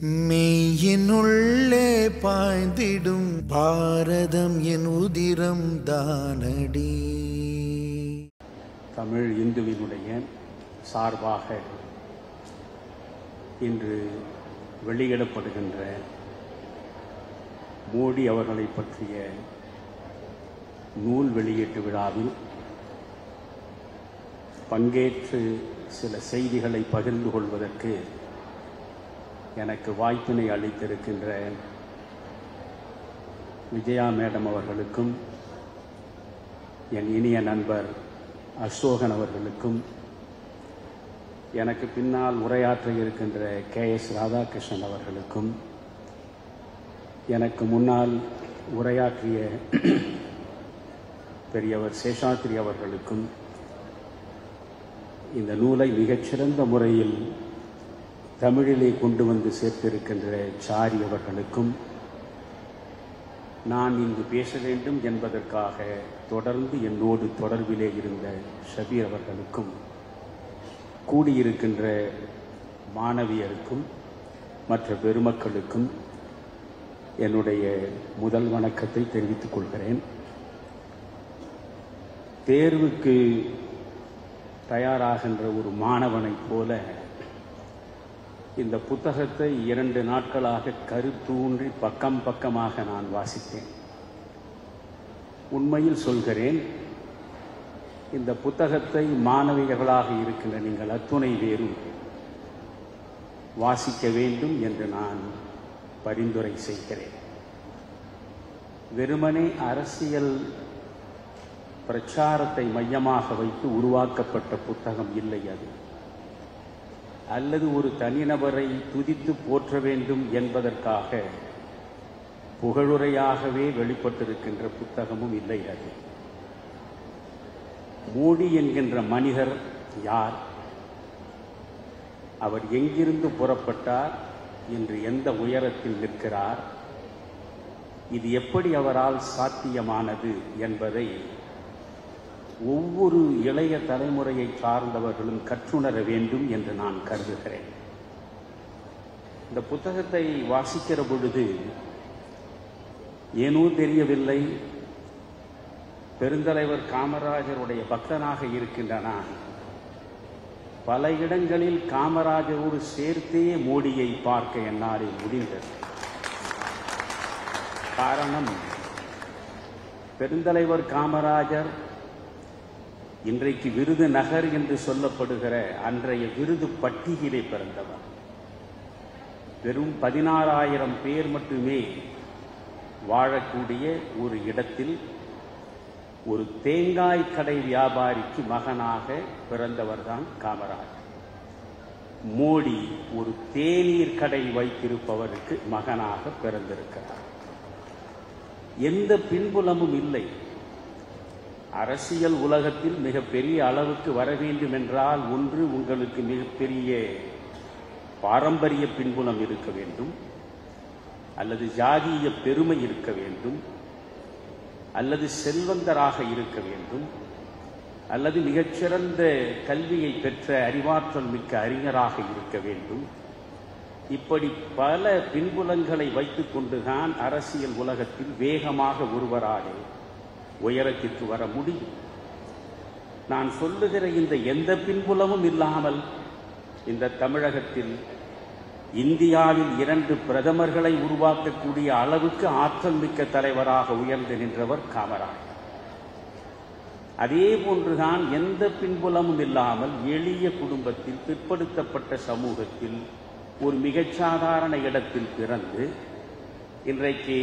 மெய்யினுள்ளே பாய்ந்திடும் பாரதம் என் உதிரம் தானடி. தமிழ் இந்துவினுடைய சார்பாக இன்று வெளியிடப்படுகின்ற மோடி அவர்களை பற்றிய நூல் வெளியீட்டு விழாவில் பங்கேற்று சில செய்திகளை பகிர்ந்து கொள்வதற்கு எனக்கு வாய்ப்பினை அளித்திருக்கின்ற விஜயா மேடம் அவர்களுக்கும் என் இனிய நண்பர் அசோகன் அவர்களுக்கும் எனக்கு பின்னால் உரையாற்ற இருக்கின்ற KS ராதாகிருஷ்ணன் அவர்களுக்கும் எனக்கு முன்னால் உரையாற்றிய பெரியவர் சேஷாத்ரி அவர்களுக்கும் இந்த நூலை மிகச்சிறந்த முறையில் தமிழிலே கொண்டு வந்து சேர்த்திருக்கின்ற சாரி அவர்களுக்கும் நான் இங்கு பேச வேண்டும் என்பதற்காக தொடர்ந்து என்னோடு தொடர்பிலே இருந்த ஷபீர் அவர்களுக்கும் கூடியிருக்கின்ற மாணவியருக்கும் மற்ற பெருமக்களுக்கும் என்னுடைய முதல் வணக்கத்தை தெரிவித்துக் கொள்கிறேன். தேர்வுக்கு தயாராகின்ற ஒரு மாணவனைப் போல இந்த புத்தகத்தை 2 நாட்களாக கருத்தூன்றி பக்கம் பக்கமாக நான் வாசித்தேன். உண்மையில் சொல்கிறேன், இந்த புத்தகத்தை மாணவிகர்களாக இருக்கின்ற நீங்கள் அத்துணை பேரும் வாசிக்க வேண்டும் என்று நான் பரிந்துரை செய்கிறேன். வெறுமனே அரசியல் பிரச்சாரத்தை மையமாக வைத்து உருவாக்கப்பட்ட புத்தகம் இல்லை அது, அல்லது ஒரு தனிநபரை துதித்து போற்ற வேண்டும் என்பதற்காக புகழுரையாகவே வெளிப்பட்டிருக்கின்ற புத்தகமும் இல்லை அது. மோடி என்கின்ற மனிதர் யார்? அவர் எங்கிருந்து புறப்பட்டார்? இன்று எந்த உயரத்தில் நிற்கிறார்? இது எப்படி அவரால் சாத்தியமானது என்பதை ஒவ்வொரு இளைய தலைமுறையை சார்ந்தவர்களும் கற்றுணர வேண்டும் என்று நான் கருதுகிறேன். இந்த புத்தகத்தை வாசிக்கிற பொழுது ஏனோ தெரியவில்லை, பெருந்தலைவர் காமராஜருடைய பக்தனாக இருக்கின்ற நான் பல இடங்களில் காமராஜரோடு சேர்த்தே மோடியை பார்க்க என்னால் முடிந்தது. காரணம், பெருந்தலைவர் காமராஜர் இன்றைக்கு விருது நகர் என்று சொல்லப்படுகிற அன்றைய விருது பட்டியலை பிறந்தவர். வெறும் 16,000 பேர் மட்டுமே வாழக்கூடிய ஒரு இடத்தில் ஒரு தேங்காய் கடை வியாபாரிக்கு மகனாக பிறந்தவர்தான் காமராஜர். மோடி ஒரு தேநீர் கடை வைத்திருப்பவருக்கு மகனாக பிறந்திருக்கிறார். எந்த பின்புலமும் இல்லை. அரசியல் உலகத்தில் மிகப்பெரிய அளவுக்கு வர வேண்டும் என்றால் ஒன்று உங்களுக்கு மிகப்பெரிய பாரம்பரிய பின்புலம் இருக்க வேண்டும், அல்லது ஜாதிய பெருமை இருக்க வேண்டும், அல்லது செல்வந்தராக இருக்க வேண்டும், அல்லது மிகச்சிறந்த கல்வியை பெற்ற அறிவாற்றல் மிக்க அறிஞராக இருக்க வேண்டும். இப்படி பல பின்புலங்களை வைத்துக் கொண்டுதான் அரசியல் உலகத்தில் வேகமாக ஒருவராக உயரத்திற்கு வர முடியும். நான் சொல்லுகிற இந்த எந்த பின்புலமும் இல்லாமல் இந்த தமிழகத்தில் இந்தியாவில் 2 பிரதமர்களை உருவாக்கக்கூடிய அளவுக்கு ஆற்றல் மிக்க தலைவராக உயர்ந்து நின்றவர் காமராஜர். அதே போன்றுதான் எந்த பின்புலமும் இல்லாமல் எளிய குடும்பத்தில் பிற்படுத்தப்பட்ட சமூகத்தில் ஒரு மிகச்சாதாரண இடத்தில் பிறந்து இன்றைக்கு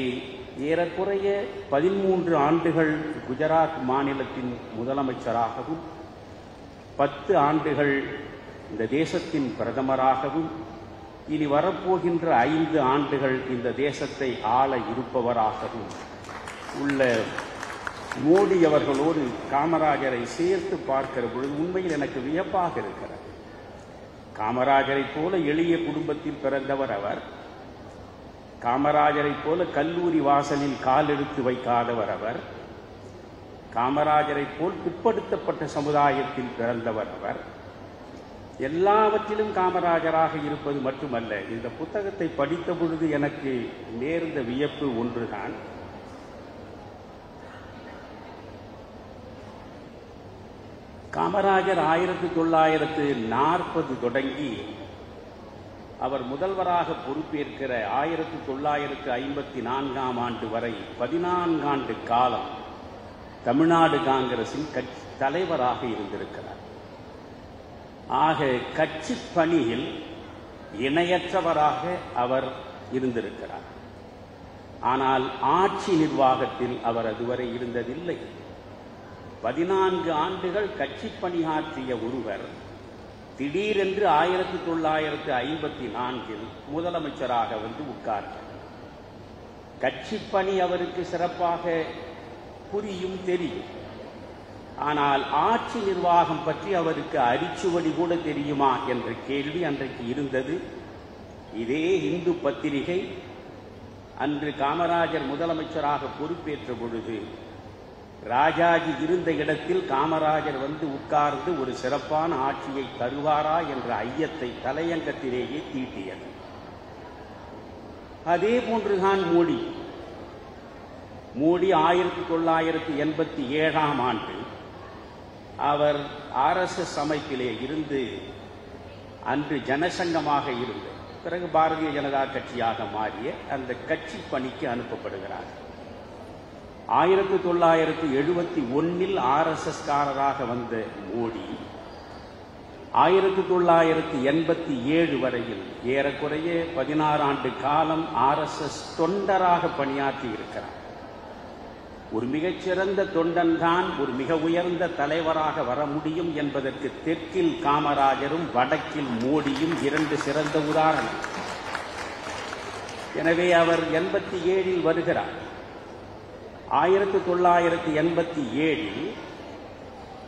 ஏறக்குறைய 13 ஆண்டுகள் குஜராத் மாநிலத்தின் முதலமைச்சராகவும் 10 ஆண்டுகள் இந்த தேசத்தின் பிரதமராகவும் இனி வரப்போகின்ற 5 ஆண்டுகள் இந்த தேசத்தை ஆள இருப்பவராகவும் உள்ள மோடி அவர்களோடு காமராஜரை சேர்த்து பார்க்கிற பொழுது உண்மையில் எனக்கு வியப்பாக இருக்கிறது. காமராஜரை போல எளிய குடும்பத்தில் பிறந்தவர் அவர். காமராஜரை போல கல்லூரி வாசலில் கால் எடுத்து வைக்காதவர் அவர். காமராஜரை போல் பிற்படுத்தப்பட்ட சமுதாயத்தில் பிறந்தவர் அவர். எல்லாவற்றிலும் காமராஜராக இருப்பது மட்டுமல்ல, இந்த புத்தகத்தை படித்த பொழுது எனக்கு நேர்ந்த வியப்பு ஒன்றுதான். காமராஜர் 1940 தொடங்கி அவர் முதல்வராக பொறுப்பேற்கிற 1954ஆம் ஆண்டு வரை 14 ஆண்டு காலம் தமிழ்நாடு காங்கிரசின் தலைவராக இருந்திருக்கிறார். ஆக கட்சி பணியில் இணையற்றவராக அவர் இருந்திருக்கிறார். ஆனால் ஆட்சி நிர்வாகத்தில் அவர் அதுவரை இருந்ததில்லை. 14 ஆண்டுகள் கட்சி பணியாற்றிய ஒருவர் திடீரென்று 1954 முதலமைச்சராக வந்து உட்கார்ந்தார். கட்சி பணி அவருக்கு சிறப்பாக புரியும், தெரியும். ஆனால் ஆட்சி நிர்வாகம் பற்றி அவருக்கு அரிச்சுவடி கூட தெரியுமா என்ற கேள்வி அன்றைக்கு இருந்தது. இதே இந்து பத்திரிகை அன்று காமராஜர் முதலமைச்சராக பொறுப்பேற்ற பொழுது ராஜாஜி இருந்த இடத்தில் காமராஜர் வந்து உட்கார்ந்து ஒரு சிறப்பான ஆட்சியை தருவாரா என்ற ஐயத்தை தலையங்கத்திலேயே தீட்டியது. அதே போன்றுதான் மோடி 1987ஆம் ஆண்டு அவர் RSS அமைப்பிலே இருந்து அன்று ஜனசங்கமாக இருந்து பிறகு பாரதிய ஜனதா கட்சியாக மாறிய அந்த கட்சி பணிக்கு அனுப்பப்படுகிறார். 1971 RSS காரராக வந்த மோடி 1987 வரையில் ஏறக்குறைய 16 ஆண்டு காலம் RSS தொண்டராக பணியாற்றி இருக்கிறார். ஒரு மிகச்சிறந்த தொண்டன் தான் ஒரு மிக உயர்ந்த தலைவராக வர முடியும் என்பதற்கு தெற்கில் காமராஜரும் வடக்கில் மோடியும் 2 சிறந்த உதாரணம். எனவே அவர் 87 வருகிறார். 1987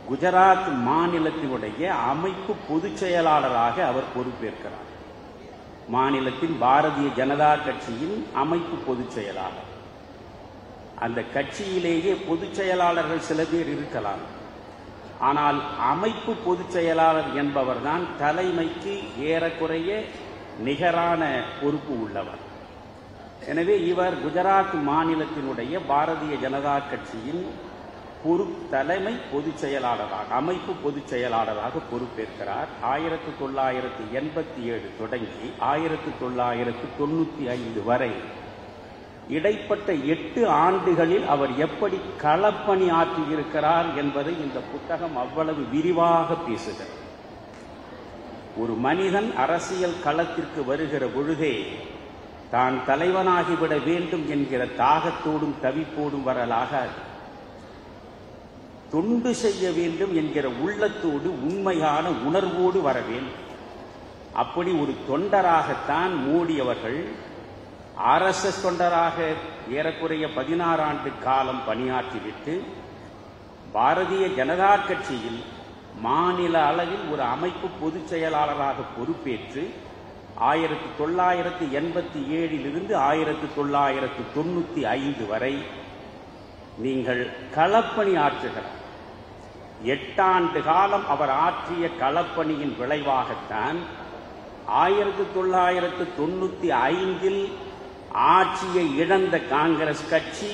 குஜராத் மாநிலத்தினுடைய அமைப்பு பொதுச் செயலாளராக அவர் பொறுப்பேற்கிறார். மாநிலத்தின் பாரதிய ஜனதா கட்சியின் அமைப்பு பொதுச் செயலாளர். அந்த கட்சியிலேயே பொதுச் செயலாளர்கள் சில பேர் இருக்கலாம். ஆனால் அமைப்பு பொதுச் செயலாளர் என்பவர்தான் தலைமைக்கு ஏறக்குறைய நிகரான பொறுப்பு உள்ளவர். எனவே இவர் குஜராத் மாநிலத்தினுடைய பாரதிய ஜனதா கட்சியின் தலைமை பொதுச் செயலாளராக அமைப்பு பொதுச் செயலாளராக பொறுப்பேற்கிறார். 1987 தொடங்கி 1995 வரை இடைப்பட்ட 8 ஆண்டுகளில் அவர் எப்படி களப்பணி ஆற்றியிருக்கிறார் என்பதை இந்த புத்தகம் அவ்வளவு விரிவாக பேசுகிறது. ஒரு மனிதன் அரசியல் களத்திற்கு வருகிற பொழுதே தான் தலைவனாகிவிட வேண்டும் என்கிற தாகத்தோடும் தவிப்போடும் வரலாகாது. தொண்டு செய்ய வேண்டும் என்கிற உள்ளத்தோடு உண்மையான உணர்வோடு வர வேண்டும். அப்படி ஒரு தொண்டராகத்தான் மோடி அவர்கள் RSS தொண்டராக ஏறக்குறைய 16 ஆண்டு காலம் பணியாற்றிவிட்டு பாரதிய ஜனதா கட்சியில் மாநில அளவில் ஒரு அமைப்பு பொதுச் செயலாளராக பொறுப்பேற்று 1987 1995 வரை நீங்கள் களப்பணி ஆற்றுகிறார். 8 ஆண்டு காலம் அவர் ஆற்றிய களப்பணியின் விளைவாகத்தான் 1995 ஆட்சியை இழந்த காங்கிரஸ் கட்சி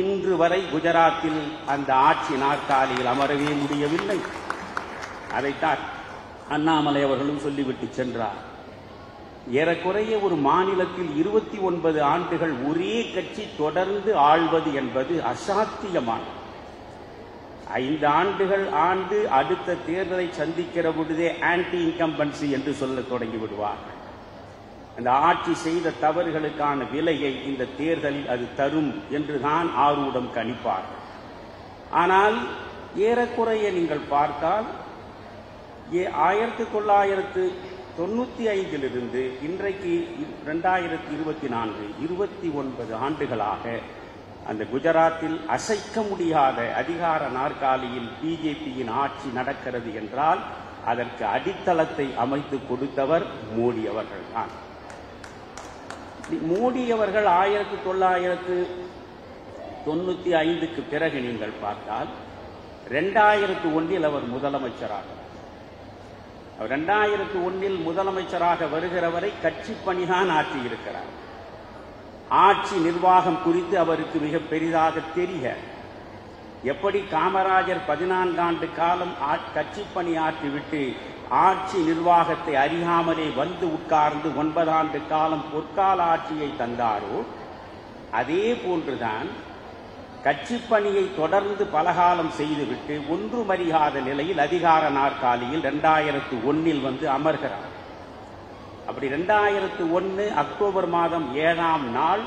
இன்று வரை குஜராத்தில் அந்த ஆட்சி நாற்காலியில் அமரவே முடியவில்லை. அதைத்தான் அண்ணாமலை அவர்களும் சொல்லிவிட்டு சென்றார். ஏறக்குறைய ஒரு மாநிலத்தில் 29 ஆண்டுகள் ஒரே கட்சி தொடர்ந்து ஆள்வது என்பது அசாத்தியமானது. 5 ஆண்டுகள் ஆண்டு அடுத்த தேர்தலை சந்திக்கிற பொழுதே ஆன்டி இன்கம்பன்சி என்று சொல்ல தொடங்கி விடுவார். அந்த ஆட்சி செய்த தவறுகளுக்கான விலையை இந்த தேர்தலில் அது தரும் என்றுதான் ஆரூடம் கணிப்பார். ஆனால் ஏறக்குறைய நீங்கள் பார்த்தால் 1995 இன்றைக்கு 2024 29 ஆண்டுகளாக அந்த குஜராத்தில் அசைக்க முடியாத அதிகார நாற்காலியில் பிஜேபியின் ஆட்சி நடக்கிறது என்றால் அதற்கு அடித்தளத்தை அமைத்து கொடுத்தவர் மோடி அவர்கள் தான். மோடி அவர்கள் 1995 பிறகு நீங்கள் பார்த்தால் 2001 அவர் முதலமைச்சராக 2001 முதலமைச்சராக வருகிற வரை கட்சி பணிதான் ஆற்றியிருக்கிறார். ஆட்சி நிர்வாகம் குறித்து அவருக்கு மிக பெரிதாக தெரிய, எப்படி காமராஜர் 14 ஆண்டு காலம் கட்சி பணி ஆற்றிவிட்டு ஆட்சி நிர்வாகத்தை அறியாமலே வந்து உட்கார்ந்து 9 ஆண்டு காலம் பொற்கால ஆட்சியை தந்தாரோ, அதே போன்றுதான் கட்சி பணியை தொடர்ந்து பலகாலம் செய்துவிட்டு ஒன்றுமறியாத நிலையில் அதிகார நாற்காலியில் 2001 வந்து அமர்கிறார். அப்படி 2001 அக்டோபர் மாதம் 7ஆம் நாள்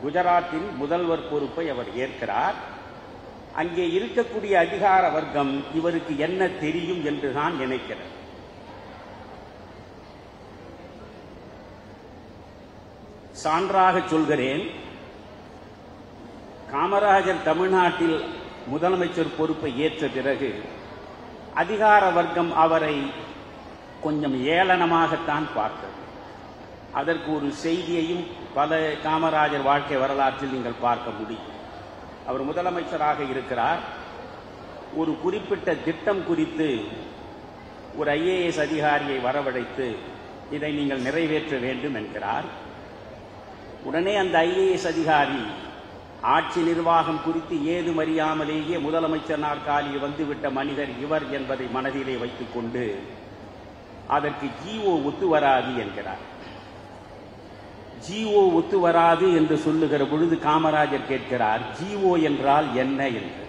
குஜராத்தின் முதல்வர் பொறுப்பை அவர் ஏற்கிறார். அங்கே இருக்கக்கூடிய அதிகார வர்க்கம் இவருக்கு என்ன தெரியும் என்றுதான் நினைக்கிறார். சான்றாக சொல்கிறேன், காமராஜர் தமிழ்நாட்டில் முதலமைச்சர் பொறுப்பை ஏற்ற பிறகு அதிகார வர்க்கம் அவரை கொஞ்சம் ஏளனமாகத்தான் பார்த்தது. அதற்கு ஒரு செய்தியையும் பல காமராஜர் வாழ்க்கை வரலாற்றில் நீங்கள் பார்க்க முடியும். அவர் முதலமைச்சராக இருக்கிறார். ஒரு குறிப்பிட்ட திட்டம் குறித்து ஒரு IAS அதிகாரியை வரவழைத்து இதை நீங்கள் நிறைவேற்ற வேண்டும் என்கிறார். உடனே அந்த IAS அதிகாரி ஆட்சி நிர்வாகம் குறித்து ஏதும் அறியாமலேயே முதலமைச்சர் நாற்காலியில் வந்துவிட்ட மனிதர் இவர் என்பதை மனதிலே வைத்துக் கொண்டு அதற்கு GO ஒத்து வராது என்கிறார். GO ஒத்து வராது என்று சொல்லுகிற பொழுது காமராஜர் கேட்கிறார், GO என்றால் என்ன என்று.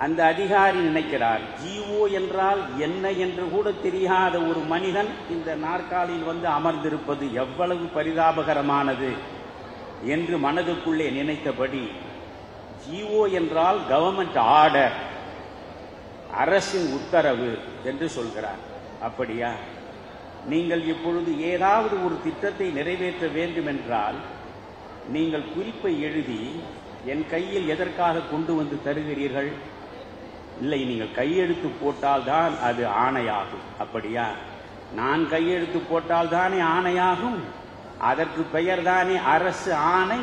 அந்த அதிகாரி நினைக்கிறார், GO என்றால் என்ன என்று கூட தெரியாத ஒரு மனிதன் இந்த நாற்காலியில் வந்து அமர்ந்திருப்பது எவ்வளவு பரிதாபகரமானது என்று மனதுக்குள்ளே நினைத்தபடி, GO என்றால் கவர்மெண்ட் ஆர்டர், அரசின் உத்தரவு என்று சொல்கிறார். அப்படியா? நீங்கள் இப்பொழுது ஏதாவது ஒரு திட்டத்தை நிறைவேற்ற வேண்டும் என்றால் நீங்கள் குறிப்பை எழுதி என் கையில் எதற்காக கொண்டு வந்து தருகிறீர்கள்? இல்லை, நீங்கள் கையெழுத்து போட்டால் தான் அது ஆணையாகும். அப்படியா? நான் கையெழுத்து போட்டால் தானே ஆணையாகும். அதற்கு பெயர் தானே அரசு ஆணை.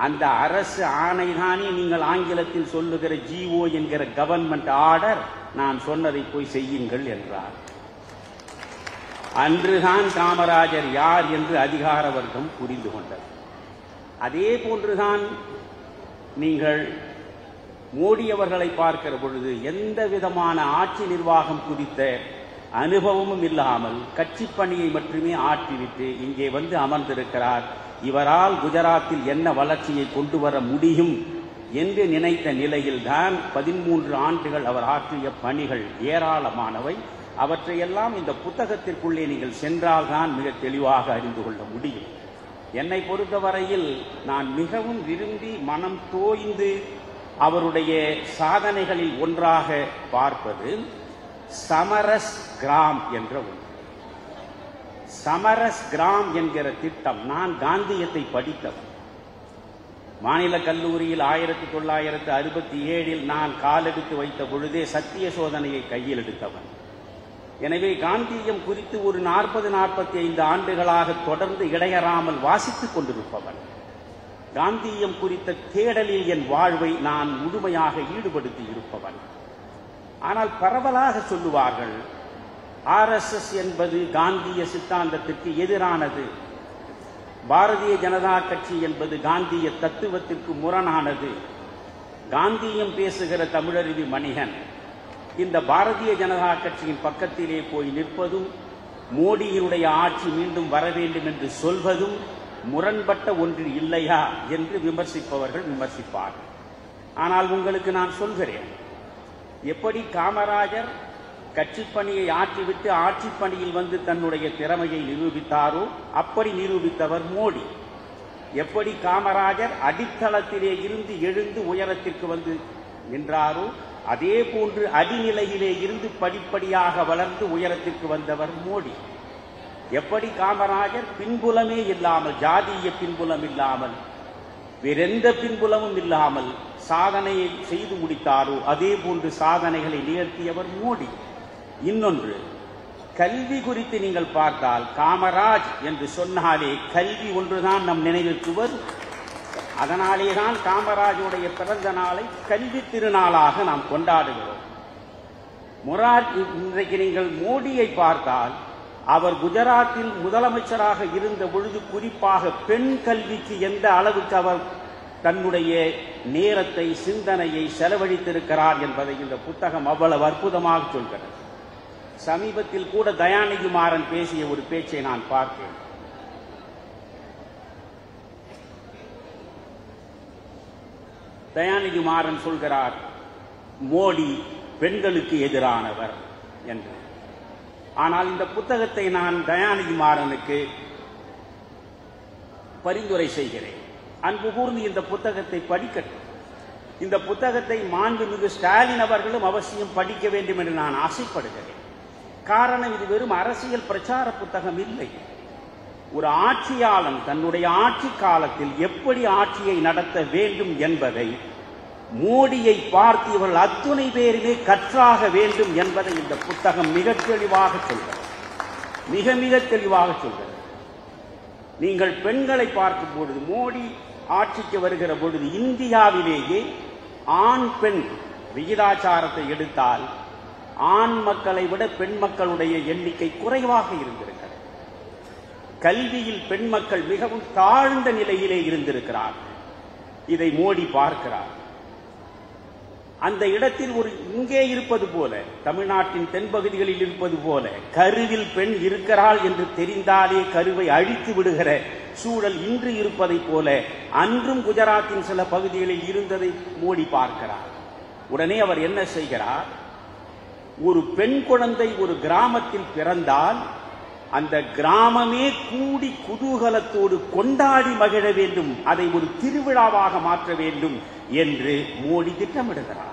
அந்த அரசு ஆணை தானே நீங்கள் ஆங்கிலத்தில் சொல்லுகிற GO என்கிற கவர்மெண்ட் ஆர்டர். நான் சொன்னதை போய் செய்யுங்கள் என்றார். அன்றுதான் காமராஜர் யார் என்று அதிகார வர்க்கம் புரிந்து கொண்டது. அதே போன்றுதான் நீங்கள் மோடி அவர்களை பார்க்கிற பொழுது எந்த விதமான ஆட்சி நிர்வாகம் குறித்த அனுபவமும் இல்லாமல் கட்சி பணியை மட்டுமே ஆற்றிவிட்டு இங்கே வந்து அமர்ந்திருக்கிறார். இவரால் குஜராத்தில் என்ன வளர்ச்சியை கொண்டு வர முடியும் என்று நினைத்த நிலையில்தான் 13 ஆண்டுகள் அவர் ஆற்றிய பணிகள் ஏராளமானவை. அவற்றையெல்லாம் இந்த புத்தகத்திற்குள்ளே நீங்கள் சென்றால்தான் மிக தெளிவாக அறிந்து கொள்ள முடியும். என்னை பொறுத்தவரையில் நான் மிகவும் விரும்பி மனம் தோய்ந்து அவருடைய சாதனைகளில் ஒன்றாக பார்ப்பது சமரஸ் கிராம் என்ற ஒன்று. சமரஸ் கிராம் என்கிற திட்டம், நான் காந்தியத்தை படித்தவன். மாநில கல்லூரியில் 1967 நான் காலெடுத்து வைத்த பொழுதே சத்திய சோதனையை கையில் எடுத்தவன். எனவே காந்தியம் குறித்து ஒரு 40-45 ஆண்டுகளாக தொடர்ந்து இடையறாமல் வாசித்துக் கொண்டிருப்பவன். காந்தியம் குறித்த தேடலில் என் வாழ்வை நான் முழுமையாக ஈடுபடுத்தி இருப்பவன். ஆனால் பரவலாக சொல்லுவார்கள், RSS என்பது காந்திய சித்தாந்தத்திற்கு எதிரானது, பாரதிய ஜனதா கட்சி என்பது காந்திய தத்துவத்திற்கு முரணானது. காந்தியம் பேசுகிற தமிழருவி மணிகன் இந்த பாரதிய ஜனதா கட்சியின் பக்கத்திலே போய் நிற்பதும் மோடியினுடைய ஆட்சி மீண்டும் வர வேண்டும் என்று சொல்வதும் முரண்பட்ட ஒன்று இல்லையா என்று விமர்சிப்பவர்கள் விமர்சிப்பார்கள். ஆனால் உங்களுக்கு நான் சொல்கிறேன், எப்படி காமராஜர் கட்சி பணியை ஆற்றிவிட்டு ஆட்சி பணியில் வந்து தன்னுடைய திறமையை நிரூபித்தாரோ அப்படி நிரூபித்தவர் மோடி. எப்படி காமராஜர் அடித்தளத்திலே இருந்து எழுந்து உயரத்திற்கு வந்து நின்றாரோ அதே போன்று அடிநிலையிலே இருந்து படிப்படியாக வளர்ந்து உயரத்திற்கு வந்தவர் மோடி. எப்படி காமராஜர் பின்புலமே இல்லாமல், ஜாதிய பின்புலம் இல்லாமல், வேறெந்த பின்புலமும் இல்லாமல் சாதனையை செய்து முடித்தாரோ அதே போன்று சாதனைகளை நிகழ்த்தியவர் மோடி. இன்னொன்று, கல்வி குறித்து நீங்கள் பார்த்தால் காமராஜ் என்று சொன்னாலே கல்வி ஒன்றுதான் நம் நினைவிற்கு வரும். அதனாலேதான் காமராஜுடைய பிறந்த நாளை கல்வி திருநாளாக நாம் கொண்டாடுகிறோம். இன்றைக்கு நீங்கள் மோடியை பார்த்தால் அவர் குஜராத்தில் முதலமைச்சராக இருந்த பொழுது குறிப்பாக பெண் கல்விக்கு எந்த அளவுக்கு அவர் தன்னுடைய நேரத்தை சிந்தனையை செலவழித்திருக்கிறார் என்பதை இந்த புத்தகம் அவ்வளவு அற்புதமாக சொல்கிறது. சமீபத்தில் கூட தயாநிதி மாறன் பேசிய ஒரு பேச்சை நான் பார்த்தேன். தயாநிதி மாறன் சொல்கிறார், மோடி பெண்களுக்கு எதிரானவர் என்று. ஆனால் இந்த புத்தகத்தை நான் தயாநிதி மாறனுக்கு பரிந்துரை செய்கிறேன். அன்பு கூர்ந்து இந்த புத்தகத்தை படிக்கட்டும். இந்த புத்தகத்தை மாண்புமிகு ஸ்டாலின் அவர்களும் அவசியம் படிக்க வேண்டும் என்று நான் ஆசைப்படுகிறேன். காரணம், இது வெறும் அரசியல் பிரச்சார புத்தகம் இல்லை. ஒரு ஆட்சியாளன் தன்னுடைய ஆட்சி காலத்தில் எப்படி ஆட்சியை நடத்த வேண்டும் என்பதை மோடியை பார்த்து இவர்கள் அத்துணை பேருமே கற்றாக வேண்டும் என்பதை இந்த புத்தகம் மிக தெளிவாக சொல்கிறது. மிக மிக தெளிவாக சொல்கிறது. நீங்கள் பெண்களை பார்க்கும் பொழுது, மோடி ஆட்சிக்கு வருகிற பொழுது இந்தியாவிலேயே ஆண் பெண் விகிதாச்சாரத்தை எடுத்தால் ஆண் மக்களை விட பெண் மக்களுடைய எண்ணிக்கை குறைவாக இருந்திருக்கிறது. கல்வியில் பெண் மக்கள் மிகவும் தாழ்ந்த நிலையிலே இருந்திருக்கிறார்கள். இதை மோடி பார்க்கிறார். அந்த இடத்தில் ஒரு இங்கே இருப்பது போல, தமிழ்நாட்டின் தென்பகுதிகளில் இருப்பது போல கருவில் பெண் இருக்கிறாள் என்று தெரிந்தாலே கருவை அழித்து விடுகிற சூழல் இன்று இருப்பதை போல அன்றும் குஜராத்தின் சில பகுதிகளில் இருந்ததை மோடி பார்க்கிறார். உடனே அவர் என்ன செய்கிறார், ஒரு பெண் குழந்தை ஒரு கிராமத்தில் பிறந்தால் அந்த கிராமமே கூடி குதூகலத்தோடு கொண்டாடி மகிழ வேண்டும், அதை ஒரு திருவிழாவாக மாற்ற வேண்டும் என்று மோடி திட்டமிடுகிறார்.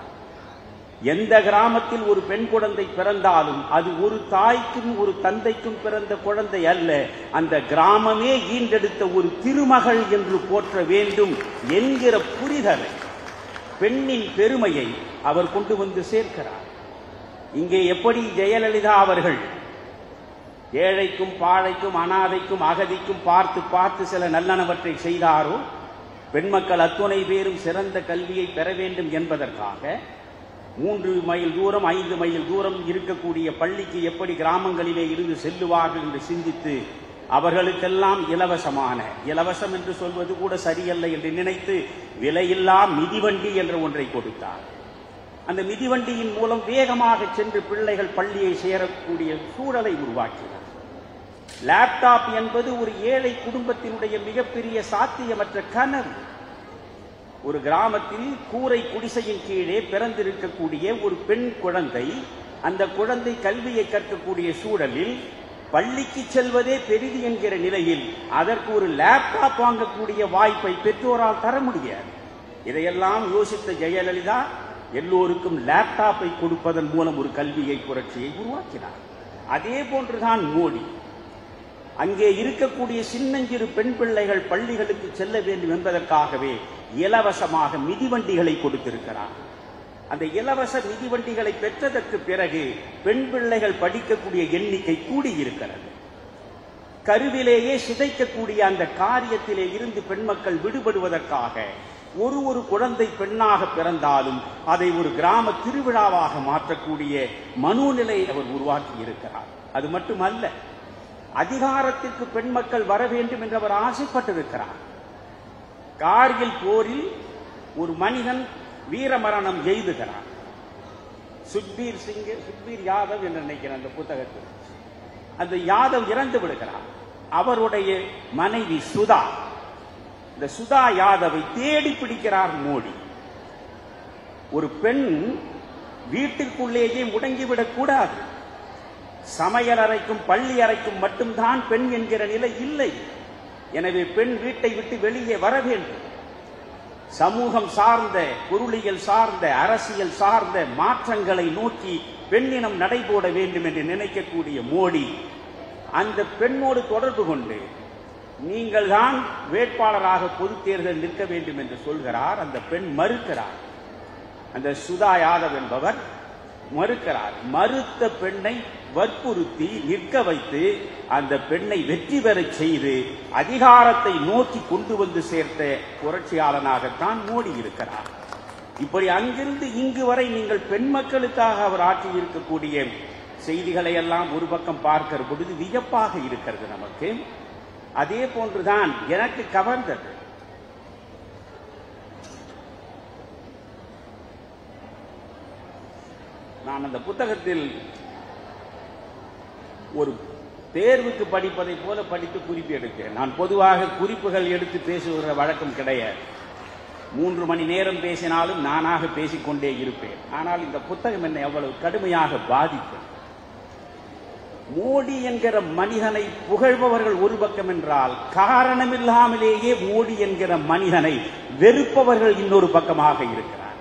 எந்த கிராமத்தில் ஒரு பெண் குழந்தை பிறந்தாலும் அது ஒரு தாய்க்கும் ஒரு தந்தைக்கும் பிறந்த குழந்தை அல்ல, அந்த கிராமமே ஈண்டெடுத்த ஒரு திருமகள் என்று போற்ற வேண்டும் என்கிற புரிதலை, பெண்ணின் பெருமையை அவர் கொண்டு வந்து சேர்க்கிறார். இங்கே எப்படி ஜெயலலிதா அவர்கள் ஏழைக்கும் பாழைக்கும் அனாதைக்கும் அகதிக்கும் பார்த்து பார்த்து சில நல்லனவற்றை செய்தாரோ, பெண் மக்கள் அத்துணை பேரும் சிறந்த கல்வியை பெற வேண்டும் என்பதற்காக 3 மைல் தூரம் 5 மைல் தூரம் இருக்கக்கூடிய பள்ளிக்கு எப்படி கிராமங்களிலே இருந்து செல்லுவார்கள் என்று சிந்தித்து அவர்களுக்கெல்லாம் இலவசம் என்று சொல்வது கூட சரியல்ல என்று நினைத்து விலையில்லா மிதிவண்டி என்ற ஒன்றை கொடுத்தார். அந்த மிதிவண்டியின் மூலம் வேகமாக சென்று பிள்ளைகள் பள்ளியை சேரக்கூடிய சூழலை உருவாக்கினார். லேப்டாப் என்பது ஒரு ஏழை குடும்பத்தினுடைய மிகப்பெரிய சாத்தியமற்ற கனவு. ஒரு கிராமத்தில் கூரை குடிசையின் கீழே பிறந்திருக்கக்கூடிய ஒரு பெண் குழந்தை, அந்த குழந்தை கல்வியை கற்கக்கூடிய சூழலில் பள்ளிக்கு செல்வதே பெரிது என்கிற நிலையில் அதற்கு ஒரு லேப்டாப் வாங்கக்கூடிய வாய்ப்பை பெற்றோரால் தர முடியாது. இதையெல்லாம் யோசித்த ஜெயலலிதா எல்லோருக்கும் லேப்டாப்பை கொடுப்பதன் மூலம் ஒரு கல்வியை புரட்சியை உருவாக்கினார். அதே போன்றுதான் மோடி அங்கே இருக்கக்கூடிய சின்னஞ்சிறு பெண் பிள்ளைகள் பள்ளிகளுக்கு செல்ல வேண்டும் என்பதற்காகவே இலவசமாக மிதிவண்டிகளை கொடுத்திருக்கிறார். அந்த இலவச மிதிவண்டிகளை பெற்றதற்கு பிறகு பெண் பிள்ளைகள் படிக்கக்கூடிய எண்ணிக்கை கூடியிருக்கிறது. கருவிலேயே சிதைக்கக்கூடிய அந்த காரியத்திலே இருந்து பெண் மக்கள் விடுபடுவதற்காக ஒரு குழந்தை பெண்ணாக பிறந்தாலும் அதை ஒரு கிராம திருவிழாவாக மாற்றக்கூடிய மனோநிலை அவர் உருவாக்கி இருக்கிறார். அது மட்டுமல்ல, அதிகாரத்திற்கு பெண் மக்கள் வர வேண்டும் என்று அவர் ஆசைப்பட்டிருக்கிறார். கார்கில் போரில் ஒரு மனிதன் வீரமரணம் எய்துகிறார். சுக்பீர் யாதவ் என்று நினைக்கிறேன் அந்த புத்தகத்தில். அந்த யாதவ் இறந்து விடுகிறார். அவருடைய மனைவி சுதா, இந்த சுதா யாதவை தேடி பிடிக்கிறார் மோடி. ஒரு பெண் வீட்டிற்குள்ளேயே முடங்கிவிடக் கூடாது. சமையல் அறைக்கும் பள்ளி அறைக்கும் மட்டும்தான் பெண் என்கிற நிலை இல்லை. எனவே பெண் வீட்டை விட்டு வெளியே வர வேண்டும். சமூகம் சார்ந்த, பொருளியல் சார்ந்த, அரசியல் சார்ந்த மாற்றங்களை நோக்கி பெண்ணினம் நடைபோட வேண்டும் என்று நினைக்கக்கூடிய மோடி அந்த பெண்ணோடு தொடர்பு கொண்டு நீங்கள் தான் வேட்பாளராக பொது தேர்தல் நிற்க வேண்டும் என்று சொல்கிறார். அந்த பெண் மறுக்கிறார். அந்த சுதா யாதவ் என்பவர் மறுக்கிறார். மறுத்த பெண்ணை வற்புறுத்தி நிற்க வைத்து அந்த பெண்ணை வெற்றி பெறச் செய்து அதிகாரத்தை நோக்கி கொண்டு வந்து சேர்த்த புரட்சியாளனாகத்தான் மோடி இருக்கிறார். இப்படி அங்கிருந்து இங்கு வரை நீங்கள் பெண் மக்களுக்காக அவர் ஆற்றி இருக்கக்கூடிய செய்திகளை எல்லாம் ஒரு பக்கம் பார்க்கிற பொழுது வியப்பாக இருக்கிறது நமக்கு. அதே போன்றுதான் எனக்கு கவர்ந்தது. நான் அந்த புத்தகத்தில் ஒரு தேர்வுக்கு படிப்பதை போல படித்து குறிப்பு எடுத்தேன். நான் பொதுவாக குறிப்புகள் எடுத்து பேசுகிற வழக்கம் கிடையாது. 3 மணி நேரம் பேசினாலும் நானாக பேசிக்கொண்டே இருப்பேன். ஆனால் இந்த புத்தகம் என்னை அவ்வளவு கடுமையாக பாதிக்கும். மோடி என்கிற மனிதனை புகழ்பவர்கள் ஒரு பக்கம் என்றால், காரணமில்லாமலேயே மோடி என்கிற மனிதனை வெறுப்பவர்கள் இன்னொரு பக்கமாக இருக்கிறார்.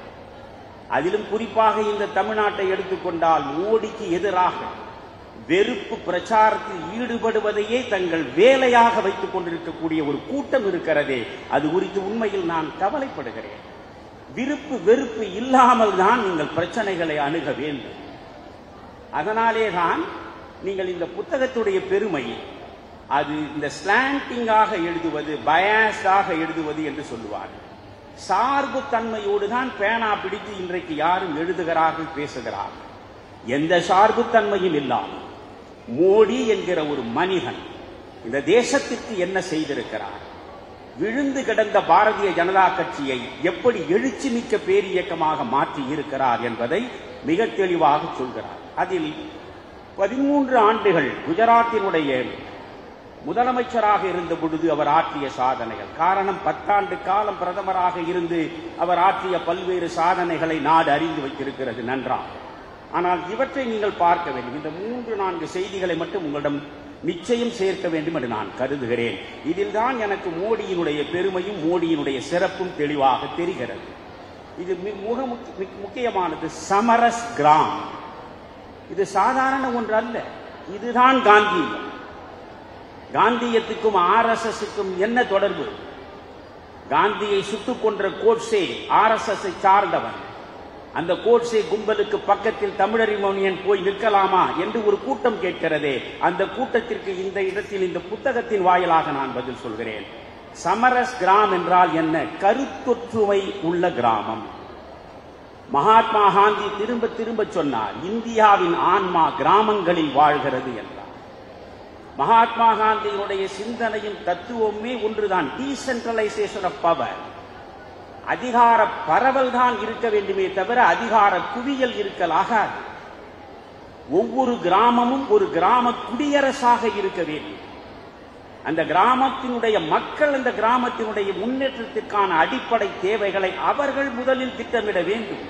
அதிலும் குறிப்பாக இந்த தமிழ்நாட்டை எடுத்துக்கொண்டால் மோடிக்கு எதிராக வெறுப்பு பிரச்சாரத்தில் ஈடுபடுவதையே தங்கள் வேலையாக வைத்துக் கொண்டிருக்கக்கூடிய ஒரு கூட்டம் இருக்கிறதே, அது குறித்து உண்மையில் நான் கவலைப்படுகிறேன். விருப்பு வெறுப்பு இல்லாமல் தான் நீங்கள் பிரச்சனைகளை அணுக வேண்டும். அதனாலே தான் நீங்கள் இந்த புத்தகத்துடைய பெருமை, அது இந்த ஸ்லாண்டிங்காக எழுதுவது, பயாஸ்டாக எழுதுவது என்று சொல்லுவார்கள். சார்பு தன்மையோடு தான் பேனா பிடித்து இன்றைக்கு யாரும் எழுதுகிறார்கள், பேசுகிறார்கள். எந்த சார்பு தன்மையும் இல்லாமல் மோடி என்கிற ஒரு மனிதன் இந்த தேசத்திற்கு என்ன செய்திருக்கிறார், விழுந்து கிடந்த பாரதிய ஜனதா கட்சியை எப்படி எழுச்சி மிக்க பேரியக்கமாக மாற்றி இருக்கிறார் என்பதை மிக தெளிவாக சொல்கிறார். அதில் 13 ஆண்டுகள் குஜராத்தினுடைய முதலமைச்சராக இருந்த பொழுது அவர் ஆற்றிய சாதனைகள், காரணம் 10 ஆண்டு காலம் பிரதமராக இருந்து அவர் ஆற்றிய பல்வேறு சாதனைகளை நாடு அறிந்து வைத்திருக்கிறது நன்றாக. ஆனால் இவற்றை நீங்கள் பார்க்க வேண்டும். இந்த 3-4 செய்திகளை மட்டும் உங்களிடம் நிச்சயம் சேர்க்க வேண்டும் என்று நான் கருதுகிறேன். இதில் தான் எனக்கு மோடியினுடைய பெருமையும் மோடியினுடைய சிறப்பும் தெளிவாக தெரிகிறது. இது முக்கியமானது. சமரஸ் கிராம், இது சாதாரண ஒன்று அல்ல. இதுதான் காந்தியம். காந்தியத்துக்கும் RSSக்கும் என்ன தொடர்பு? காந்தியை சுட்டுக் கொன்ற கோட்சே RSS சார்ந்தவன். அந்த கோட்சே கும்பலுக்கு பக்கத்தில் தமிழறிஞன் போய் நிற்கலாமா என்று ஒரு கூட்டம் கேட்கிறதே, அந்த கூட்டத்திற்கு இந்த இடத்தில் இந்த புத்தகத்தின் வாயிலாக நான் பதில் சொல்கிறேன். சமரஸ் கிராம் என்றால் என்ன? கருத்தொற்றுமை உள்ள கிராமம். மகாத்மா காந்தி திரும்ப திரும்ப சொன்னார், இந்தியாவின் ஆன்மா கிராமங்களில் வாழ்கிறது என்றார். மகாத்மா காந்தியினுடைய சிந்தனையும் தத்துவமே ஒன்றுதான், டீசென்ட்ரலைசேஷன் ஆஃப் பவர். அதிகார பரவல் தான் இருக்க வேண்டுமே தவிர அதிகார குவியல் இருக்கலாகாது. ஒவ்வொரு கிராமமும் ஒரு கிராம குடியரசாக இருக்க வேண்டும். அந்த கிராமத்தினுடைய மக்கள் அந்த கிராமத்தினுடைய முன்னேற்றத்திற்கான அடிப்படை தேவைகளை அவர்கள் முதலில் திட்டமிட வேண்டும்.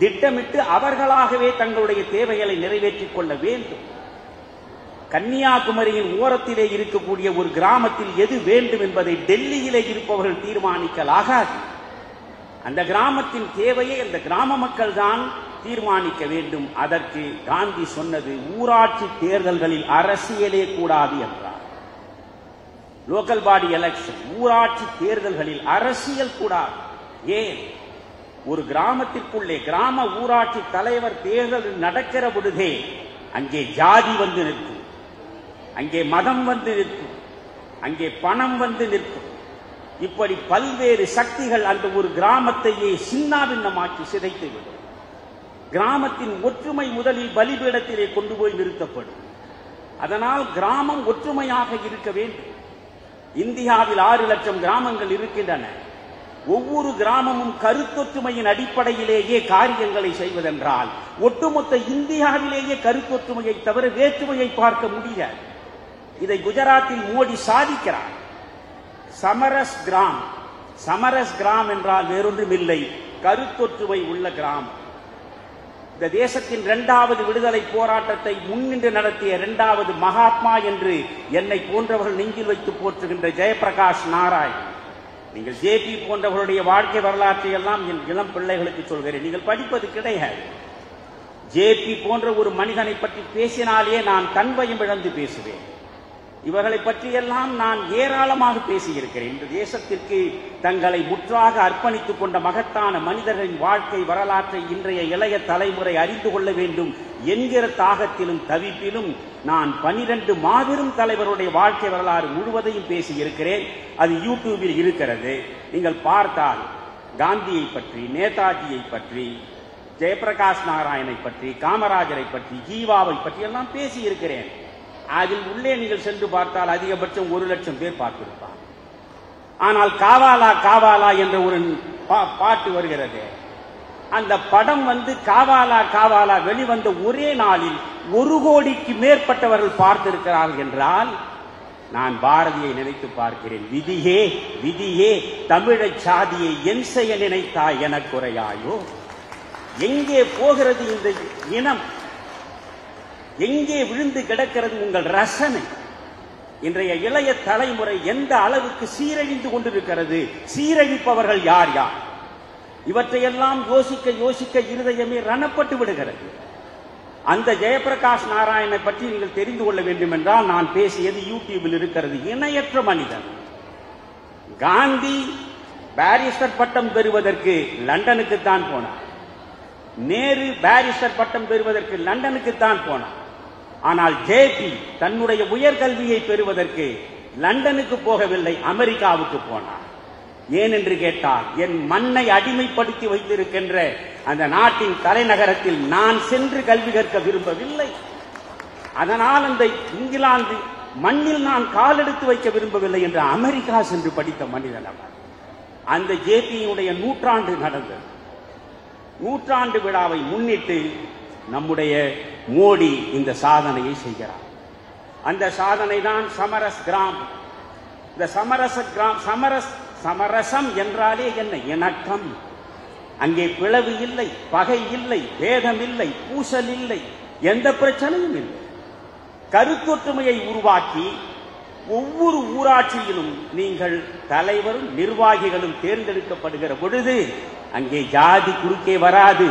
திட்டமிட்டு அவர்களாகவே தங்களுடைய தேவைகளை நிறைவேற்றிக் கொள்ள வேண்டும். கன்னியாகுமரியின் ஓரத்திலே இருக்கக்கூடிய ஒரு கிராமத்தில் எது வேண்டும் என்பதை டெல்லியிலே இருப்பவர்கள் தீர்மானிக்கலாகாது. அந்த கிராமத்தின் தேவையை அந்த கிராம மக்கள் தான் தீர்மானிக்க வேண்டும். அதற்கு காந்தி சொன்னது, ஊராட்சி தேர்தல்களில் அரசியலே கூடாது என்றார். லோக்கல் பாடி எலெக்ஷன், ஊராட்சி தேர்தல்களில் அரசியல் கூடாது. ஏன்? ஒரு கிராமத்திற்குள்ளே கிராம ஊராட்சி தலைவர் தேர்தல் நடக்கிற பொழுதே அங்கே ஜாதி வந்து நிற்கும், அங்கே மதம் வந்து நிற்கும், அங்கே பணம் வந்து நிற்கும். இப்படி பல்வேறு சக்திகள் அந்த ஒரு கிராமத்தையே சின்னாபின்னமாக்கி சிதைத்துவிடும். கிராமத்தின் ஒற்றுமை முதலில் பலிபீடத்திலே கொண்டு போய் நிறுத்தப்படும். அதனால் கிராமம் ஒற்றுமையாக இருக்க வேண்டும். இந்தியாவில் 6 லட்சம் கிராமங்கள் இருக்கின்றன. ஒவ்வொரு கிராமமும் கருத்தொற்றுமையின் அடிப்படையிலேயே காரியங்களை செய்வதென்றால் ஒட்டுமொத்த இந்தியாவிலேயே கருத்தொற்றுமையை தவிர வேற்றுமையை பார்க்க முடியாது. இதை குஜராத்தில் மோடி சாதிக்கிறார். சமரஸ் கிராம், சமரஸ் கிராம் என்றால் வேறொன்றும் இல்லை, கருத்தொற்றுமை உள்ள கிராமம். இந்த தேசத்தின் 2வது விடுதலை போராட்டத்தை முன்னின்று நடத்திய 2வது மகாத்மா என்று என்னை போன்றவர்கள் நெஞ்சில் வைத்து போற்றுகின்ற ஜெயபிரகாஷ் நாராயண், நீங்கள் ஜேபி போன்றவர்களுடைய வாழ்க்கை வரலாற்றை எல்லாம் என் இளம் பிள்ளைகளுக்கு சொல்கிறேன், நீங்கள் படிப்பது கிடையாது. ஜேபி போன்ற ஒரு மனிதனை பற்றி பேசினாலே நான் தன்வயம் இழந்து பேசுவேன். இவர்களை பற்றியெல்லாம் நான் ஏராளமாக பேசியிருக்கிறேன். இந்த தேசத்திற்கு தங்களை முற்றாக அர்ப்பணித்துக் கொண்ட மகத்தான மனிதர்களின் வாழ்க்கை வரலாற்றை இன்றைய இளைய தலைமுறை அறிந்து கொள்ள வேண்டும் என்கிற தாகத்திலும் தவிப்பிலும் நான் 12 மாபெரும் தலைவருடைய வாழ்க்கை வரலாறு முழுவதையும் பேசியிருக்கிறேன். அது யூடியூபில் இருக்கிறது. நீங்கள் பார்த்தால் காந்தியை பற்றி, நேதாஜியை பற்றி, ஜெயபிரகாஷ் நாராயணை பற்றி, காமராஜரை பற்றி, ஜீவாவை பற்றி எல்லாம் பேசி இருக்கிறேன். அதில் உள்ளே நீங்கள் சென்று பார்த்தால் அதிகபட்சம் 1,00,000 பேர் பார்த்திருப்பார். ஆனால் காவாலா காவாலா என்ற ஒரு பாட்டு வருகிறது. அந்த படம் காவாலா காவாலா வெளிவந்த ஒரே நாளில் 1 கோடிக்கு மேற்பட்டவர்கள் பார்த்திருக்கிறார்கள் என்றால் நான் பாரதியை நினைத்து பார்க்கிறேன். விதியே விதியே தமிழச் சாதியை என் செய்ய நினைத்தாய் என குறையாயோ. எங்கே போகிறது இந்த இனம்? எங்கே விழுந்து கிடக்கிறது உங்கள் ரசனை? இன்றைய இளைய தலைமுறை எந்த அளவுக்கு சீரழிந்து கொண்டிருக்கிறது? சீரழிப்பவர்கள் யார் யார்? இவற்றையெல்லாம் யோசிக்க யோசிக்க இருதயமே ரணப்பட்டு விடுகிறது. அந்த ஜெயபிரகாஷ் நாராயணனை பற்றி நீங்கள் தெரிந்து கொள்ள வேண்டும் என்றால் நான் பேசியது யூடியூபில் இருக்கிறது. இணையற்ற மனிதன். காந்தி பாரிஸ்டர் பட்டம் பெறுவதற்கு லண்டனுக்குத்தான் போனார். நேரு பாரிஸ்டர் பட்டம் பெறுவதற்கு லண்டனுக்குத்தான் போனார். ஆனால் ஜேபி தன்னுடைய உயர்கல்வியை பெறுவதற்கு லண்டனுக்கு போகவில்லை, அமெரிக்காவுக்கு போனார். ஏன் என்று கேட்டால், என் மண்ணை அடிமைப்படுத்தி வைத்திருக்கின்ற அந்த நாட்டின் தலைநகரத்தில் நான் சென்று கல்வி கற்க விரும்பவில்லை. அதனால் அந்த இங்கிலாந்து மண்ணில் நான் காலெடுத்து வைக்க விரும்பவில்லை என்று அமெரிக்கா சென்று படித்த மனிதன் அவர். அந்த ஜேபியினுடைய 100 நடந்தது. 100 விழாவை முன்னிட்டு நம்முடைய மோடி இந்த சாதனையை செய்கிறார். அந்த சாதனை தான் சமரஸ் கிராம். இந்த சமரசம் என்றாலே என்ன? இணக்கம். அங்கே பிளவு இல்லை, பகை இல்லை, பேதம் இல்லை, பூசல் இல்லை, எந்த பிரச்சனையும் இல்லை. கருத்தொற்றுமையை உருவாக்கி ஒவ்வொரு ஊராட்சியிலும் நீங்கள் தலைவரும் நிர்வாகிகளும் தேர்ந்தெடுக்கப்படுகிற பொழுது அங்கே ஜாதி குறுக்கே வராது,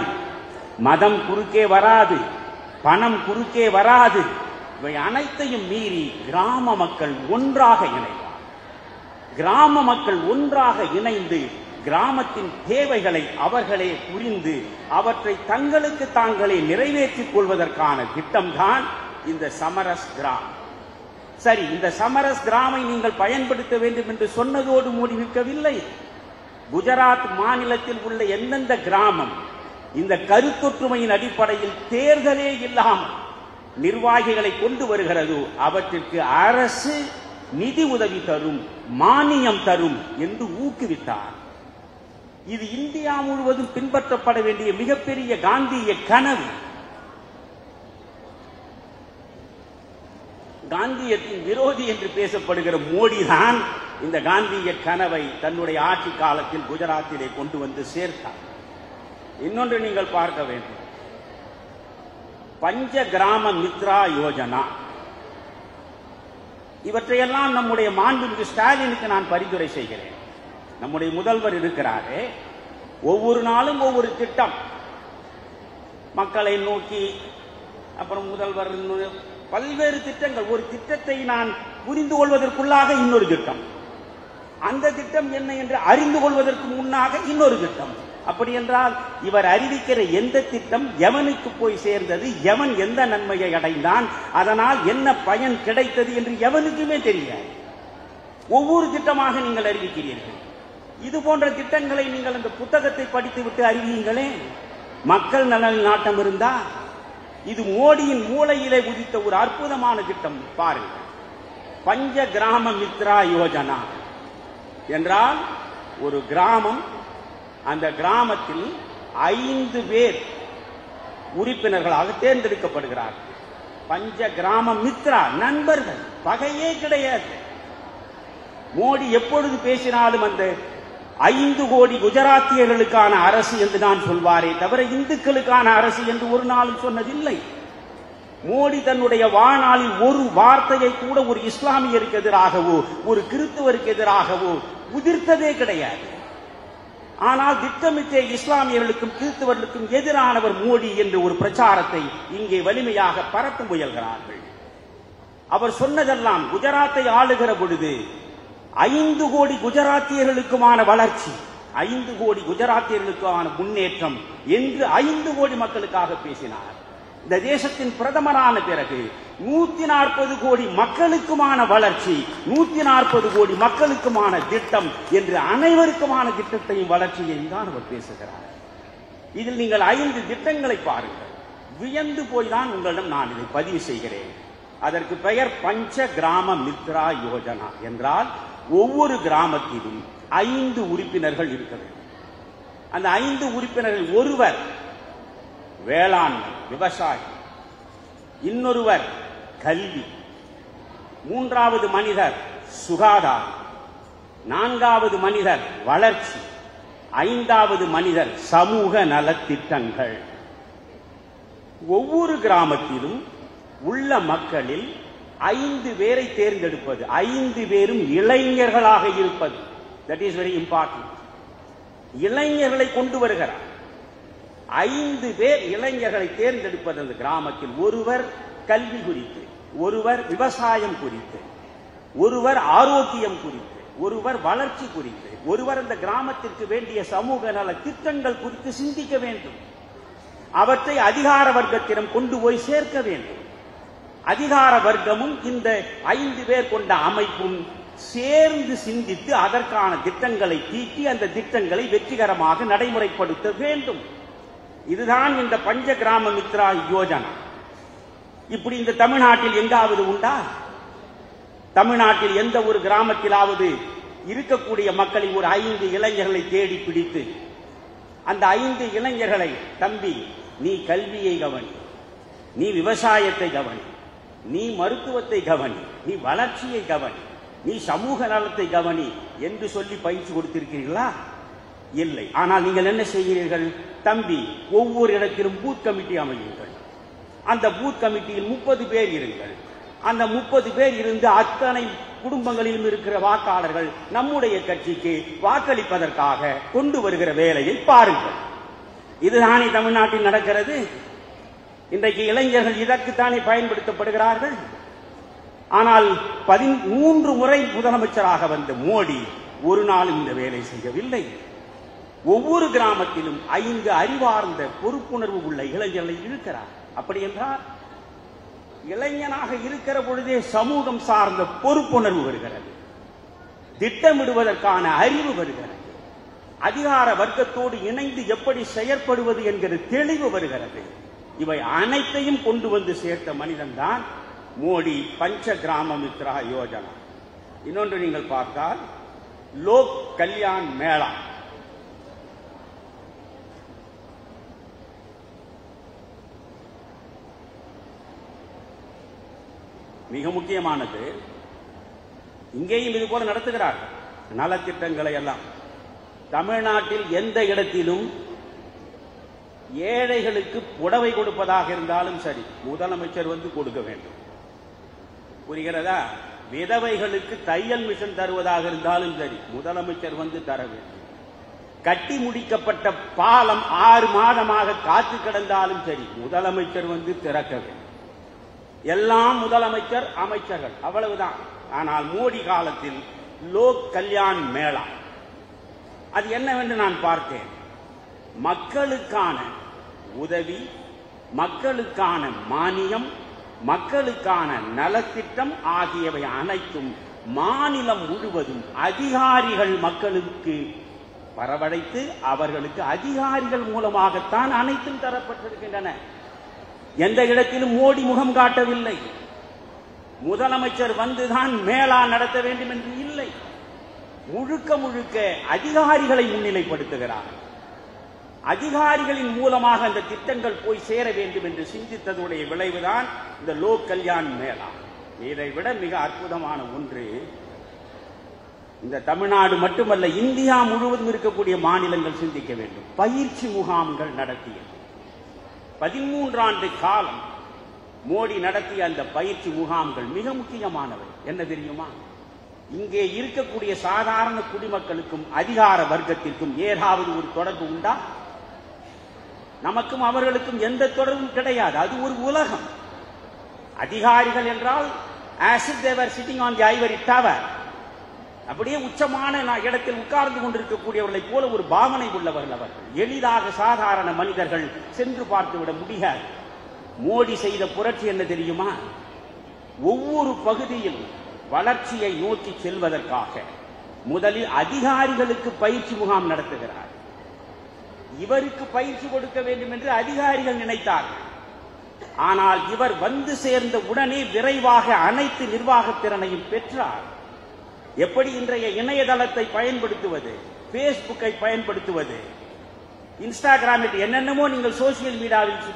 மதம் குறுக்கே வராது, பணம் குறுக்கே வராது. இவை அனைத்தையும் மீறி கிராம மக்கள் ஒன்றாக இணைவார். கிராம மக்கள் ஒன்றாக இணைந்து கிராமத்தின் தேவைகளை அவர்களே புரிந்து அவற்றை தங்களுக்கு தாங்களே நிறைவேற்றிக் கொள்வதற்கான திட்டம்தான் இந்த சமரஸ் கிராம். சரி, இந்த சமரஸ் கிராமை நீங்கள் பயன்படுத்த வேண்டும் என்று சொன்னதோடு மூடி நிற்கவில்லை. குஜராத் மாநிலத்தில் உள்ள எந்தெந்த கிராமம் இந்த கருத்தொற்றுமையின் அடிப்படையில் தேர்தலே இல்லாமல் நிர்வாகிகளை கொண்டு வருகிறதோ அவற்றிற்கு அரசு நிதி உதவி தரும், மானியம் தரும் என்று ஊக்குவித்தார். இது இந்தியா முழுவதும் பின்பற்றப்பட வேண்டிய மிகப்பெரிய காந்திய கனவு. காந்தியத்தின் விரோதி என்று பேசப்படுகிற மோடி தான் இந்த காந்திய கனவை தன்னுடைய ஆட்சி காலத்தில் குஜராத்திலே கொண்டு வந்து சேர்த்தார். இன்னொன்று நீங்கள் பார்க்க வேண்டும், பஞ்ச கிராம மித்ரா யோஜனா. இவற்றையெல்லாம் நம்முடைய மாண்புமிகு ஸ்டாலினுக்கு நான் பரிந்துரை செய்கிறேன். நம்முடைய முதல்வர் இருக்கிறாரே, ஒவ்வொரு நாளும் ஒவ்வொரு திட்டம் மக்களை நோக்கி, அப்புறம் முதல்வர் பல்வேறு திட்டங்கள். ஒரு திட்டத்தை நான் புரிந்து கொள்வதற்குள்ளாக இன்னொரு திட்டம், அந்த திட்டம் என்ன என்று அறிந்து கொள்வதற்கு முன்னாக இன்னொரு திட்டம். அப்படி என்றால் இவர் அறிவிக்கிற எந்த திட்டம் எவனுக்கு போய் சேர்ந்தது, எவன் எந்த நன்மையை அடைந்தான், அதனால் என்ன பயன் கிடைத்தது என்று எவனுக்குமே தெரியாது. ஒவ்வொரு திட்டமாக நீங்கள் அறிவிக்கிறீர்கள். இது போன்ற திட்டங்களை நீங்கள் அந்த புத்தகத்தை படித்துவிட்டு அறிவியுங்களே. மக்கள் நலனில் நாட்டம் இருந்தா இது மோடியின் மூளையிலே உதித்த ஒரு அற்புதமான திட்டம். பாருங்கள், பஞ்ச கிராம மித்ரா யோஜனா என்றால் ஒரு கிராமம், அந்த கிராமத்தில் 5 பேர் உறுப்பினர்களாக தேர்ந்தெடுக்கப்படுகிறார்கள். பஞ்ச கிராம மித்ரா, நண்பர்கள், பகையே கிடையாது. மோடி எப்பொழுது பேசினாலும் அந்த 5 கோடி குஜராத்தியர்களுக்கான அரசு என்று நான் சொல்வாரே தவிர இந்துக்களுக்கான அரசு என்று ஒரு நாளும் சொன்னதில்லை. மோடி தன்னுடைய வாழ்நாளில் ஒரு வார்த்தையை கூட ஒரு இஸ்லாமியருக்கு எதிராகவோ ஒரு கிறிஸ்தவருக்கு எதிராகவோ உதிர்த்ததே கிடையாது. ஆனால் திட்டமிட்டே இஸ்லாமியர்களுக்கும் கிறிஸ்தவர்களுக்கும் எதிரானவர் மோடி என்ற ஒரு பிரச்சாரத்தை இங்கே வலிமையாக பரப்ப முயல்கிறார்கள். அவர் சொன்னதெல்லாம் குஜராத்தை ஆளுகிற பொழுது 5 கோடி குஜராத்தியர்களுக்குமான வளர்ச்சி, 5 கோடி குஜராத்தியர்களுக்கான முன்னேற்றம் என்று 5 கோடி மக்களுக்காக பேசினார். இந்த தேசத்தின் பிரதமரான பிறகு 140 கோடி மக்களுக்குமான வளர்ச்சி, 140 கோடி மக்களுக்குமான திட்டம் என்று அனைவருக்குமான திட்டத்தையும் வளர்ச்சியையும் தான் அவர் பேசுகிறார். இதில் நீங்கள் 5 திட்டங்களை பாருங்கள். வியந்து போய்தான் உங்களிடம் நான் இதை பதிவு செய்கிறேன். அதற்கு பெயர் பஞ்ச கிராம மித்ரா யோஜனா என்றால் ஒவ்வொரு கிராமத்திலும் 5 உறுப்பினர்கள் இருக்க வேண்டும். அந்த 5 உறுப்பினர்கள் ஒருவர் வேளாண்மை விவசாயி, இன்னொருவர் கல்வி, 3வது மனிதர் சுகாதாரம், 4வது மனிதர் வளர்ச்சி, 5வது மனிதர் சமூக நலத்திட்டங்கள். ஒவ்வொரு கிராமத்திலும் உள்ள மக்களில் 5 பேரை தேர்ந்தெடுப்பது, 5 பேரும் இளைஞர்களாக இருப்பது. That is very important. இளைஞர்களை கொண்டு வருகிறார். 5 பேர் இளைஞர்களை தேர்ந்தெடுப்பது அந்த கிராமத்தில். ஒருவர் கல்வி குறித்து, ஒருவர் விவசாயம் குறித்து, ஒருவர் ஆரோக்கியம் குறித்து, ஒருவர் வளர்ச்சி குறித்து, ஒருவர் அந்த கிராமத்திற்கு வேண்டிய சமூக நல திட்டங்கள் குறித்து சிந்திக்க வேண்டும். அவற்றை அதிகார வர்க்கத்திடம் கொண்டு போய் சேர்க்க வேண்டும். அதிகார வர்க்கமும் இந்த 5 பேர் கொண்ட அமைப்பும் சேர்ந்து சிந்தித்து அதற்கான திட்டங்களை தீட்டி அந்த திட்டங்களை வெற்றிகரமாக நடைமுறைப்படுத்த வேண்டும். இதுதான் இந்த பஞ்ச கிராம மித்ரா யோஜனா. இப்படி இந்த தமிழ்நாட்டில் எங்காவது உண்டா? தமிழ்நாட்டில் எந்த ஒரு கிராமத்திலாவது இருக்கக்கூடிய மக்களின் ஒரு 5 இளைஞர்களை தேடி பிடித்து அந்த 5 இளைஞர்களை, தம்பி நீ கல்வியை கவனி, நீ விவசாயத்தை கவனி, நீ மருத்துவத்தை கவனி, நீ வளர்ச்சியை கவனி, நீ சமூக நலத்தை கவனி என்று சொல்லி பயிற்சி கொடுத்திருக்கிறீர்களா? இல்லை. ஆனால் நீங்கள் என்ன செய்கிறீர்கள்? தம்பி ஒவ்வொரு இடத்திலும் பூத் கமிட்டி அமையுங்கள், அந்த பூத் கமிட்டியில் 30 பேர் இருங்கள், அந்த 30 பேர் இருந்து அத்தனை குடும்பங்களிலும் இருக்கிற வாக்காளர்கள் நம்முடைய கட்சிக்கு வாக்களிப்பதற்காக கொண்டு வருகிற வேலையை பாருங்கள். இதுதானே தமிழ்நாட்டில் நடக்கிறது. இன்றைக்கு இளைஞர்கள் இதற்குத்தானே பயன்படுத்தப்படுகிறார்கள். ஆனால் 13 முறை முதலமைச்சராக வந்த மோடி ஒரு நாளும் இந்த வேலை செய்யவில்லை. ஒவ்வொரு கிராமத்திலும் 5 அறிவார்ந்த பொறுப்புணர்வு உள்ள இளைஞர்களை இருக்கிறார். அப்படி என்றால் இளைஞனாக இருக்கிற பொழுதே சமூகம் சார்ந்த பொறுப்புணர்வு வருகிறது, திட்டமிடுவதற்கான அறிவு வருகிறது, அதிகார வர்க்கத்தோடு இணைந்து எப்படி செயற்படுவது என்கிற தெளிவு வருகிறது. இவை அனைத்தையும் கொண்டு வந்து சேர்த்த மனிதன் தான் மோடி. பஞ்ச கிராம மித்ரா யோஜனா. இன்னொன்று நீங்கள் பார்த்தால் லோக் கல்யாண் மேளா. மிக முக்கியமானது. இங்கேயும் இது போல நடத்துகிறார்கள் நலத்திட்டங்களை எல்லாம். தமிழ்நாட்டில் எந்த இடத்திலும் ஏழைகளுக்கு புடவை கொடுப்பதாக இருந்தாலும் சரி, முதலமைச்சர் வந்து கொடுக்க வேண்டும். புரிகிறதா? விதவைகளுக்கு தையல் மிஷன் தருவதாக இருந்தாலும் சரி, முதலமைச்சர் வந்து தர வேண்டும். கட்டி முடிக்கப்பட்ட பாலம் 6 மாதமாக காத்து கிடந்தாலும் சரி, முதலமைச்சர் வந்து திறக்க வேண்டும். எல்லாம் முதலமைச்சர், அமைச்சர்கள், அவ்வளவுதான். ஆனால் மோடி காலத்தில் லோக் கல்யாண் மேளா. அது என்னவென்று நான் பார்த்தேன். மக்களுக்கான உதவி, மக்களுக்கான மானியம், மக்களுக்கான நலத்திட்டம் ஆகியவை அனைத்தும் மாநிலம் முழுவதும் அதிகாரிகள் மக்களுக்கு வரவழைத்து அவர்களுக்கு அதிகாரிகள் மூலமாகத்தான் அனைத்தும் தரப்பட்டிருக்கின்றன. எந்த இடத்திலும் மோடி முகம் காட்டவில்லை. முதலமைச்சர் வந்துதான் மேளா நடத்த வேண்டும் என்று இல்லை. முழுக்க முழுக்க அதிகாரிகளை முன்னிலைப்படுத்துகிறார். அதிகாரிகளின் மூலமாக அந்த திட்டங்கள் போய் சேர வேண்டும் என்று சிந்தித்ததுடைய விளைவுதான் இந்த லோக் கல்யாண் மேளா. இதை விட மிக அற்புதமான ஒன்று, இந்த தமிழ்நாடு மட்டுமல்ல, இந்தியா முழுவதும் இருக்கக்கூடிய மாநிலங்கள் சிந்திக்க வேண்டும். பயிற்சி முகாம்கள் நடத்தியது. 13 ஆண்டு காலம் மோடி நடத்திய அந்த பயிற்சி முகாம்கள் மிக முக்கியமானவை. என்ன தெரியுமா? இங்கே இருக்கக்கூடிய சாதாரண குடிமக்களுக்கும் அதிகார வர்க்கத்திற்கும் ஏதாவது ஒரு தொடர்பு உண்டா? நமக்கும் அவர்களுக்கும் எந்த தொடர்பும் கிடையாது. அது ஒரு உலகம். அதிகாரிகள் என்றால் as if they were sitting on the ivory tower, அப்படியே உச்சமான இடத்தில் உட்கார்ந்து கொண்டிருக்கக்கூடியவர்களை போல ஒரு பாவனை உள்ளவர்கள் அவர்கள். எளிதாக சாதாரண மனிதர்கள் சென்று பார்த்துவிட முடியாது. மோடி செய்த புரட்சி என்ன தெரியுமா? ஒவ்வொரு பகுதியில் வளர்ச்சியை நோக்கி செல்வதற்காக முதலில் அதிகாரிகளுக்கு பயிற்சி முகாம் நடத்துகிறார். இவருக்கு பயிற்சி கொடுக்க வேண்டும் என்று அதிகாரிகள் நினைத்தார்கள். ஆனால் இவர் வந்து சேர்ந்த உடனே விரைவாக அனைத்து நிர்வாகத் திறனையும் பெற்றார். எப்படி இன்றைய இணையதளத்தை பயன்படுத்துவது, பேஸ்புக்கை பயன்படுத்துவது, இன்ஸ்டாகிராமில் என்னென்னமோ நீங்கள் சோசியல்